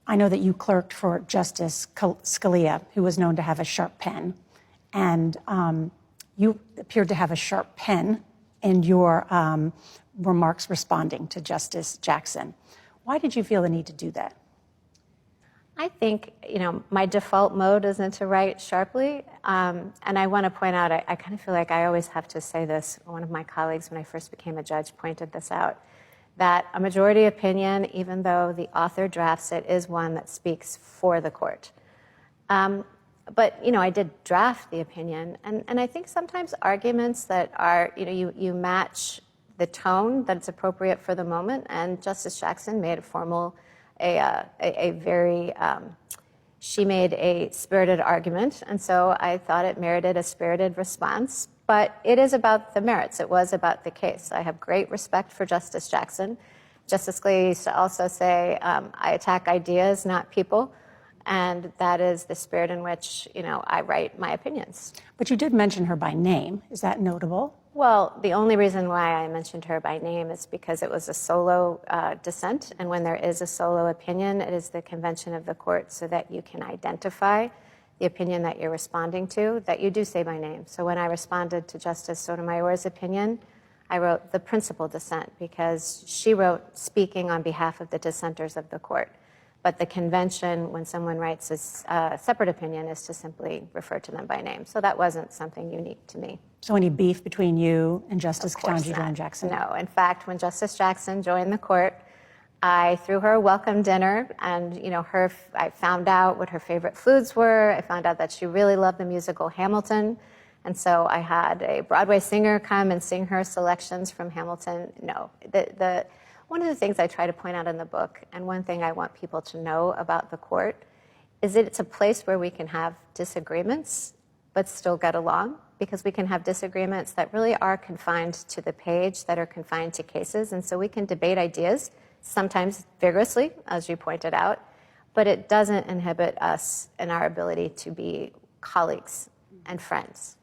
I know that you clerked for Justice Scalia, who was known to have a sharp pen, and you appeared to have a sharp pen in your remarks responding to Justice Jackson. Why did you feel the need to do that? I think, my default mode isn't to write sharply. And I want to point out, I kind of feel like I always have to say this. One of my colleagues, when I first became a judge, pointed this out, that a majority opinion, even though the author drafts it, is one that speaks for the court. But, I did draft the opinion. And I think sometimes arguments that are, you match the tone that's appropriate for the moment. And Justice Jackson made she made a spirited argument, and so I thought it merited a spirited response. But it is about the merits. It was about the case. I have great respect for Justice Jackson. Justice Scalia used to also say, I attack ideas, not people. And that is the spirit in which, I write my opinions. But you did mention her by name. Is that notable? Well, the only reason why I mentioned her by name is because it was a solo dissent. And when there is a solo opinion, it is the convention of the court so that you can identify the opinion that you're responding to, that you do say by name. So when I responded to Justice Sotomayor's opinion, I wrote the principal dissent because she wrote speaking on behalf of the dissenters of the court. But the convention, when someone writes a separate opinion, is to simply refer to them by name. So that wasn't something unique to me. So any beef between you and Justice Ketanji Jackson? No. In fact, when Justice Jackson joined the court, I threw her a welcome dinner, and I found out what her favorite foods were. I found out that she really loved the musical Hamilton. And so I had a Broadway singer come and sing her selections from Hamilton. No. One of the things I try to point out in the book, and one thing I want people to know about the court, is that it's a place where we can have disagreements but still get along, because we can have disagreements that really are confined to the page, that are confined to cases, and so we can debate ideas, sometimes vigorously, as you pointed out, but it doesn't inhibit us in our ability to be colleagues and friends.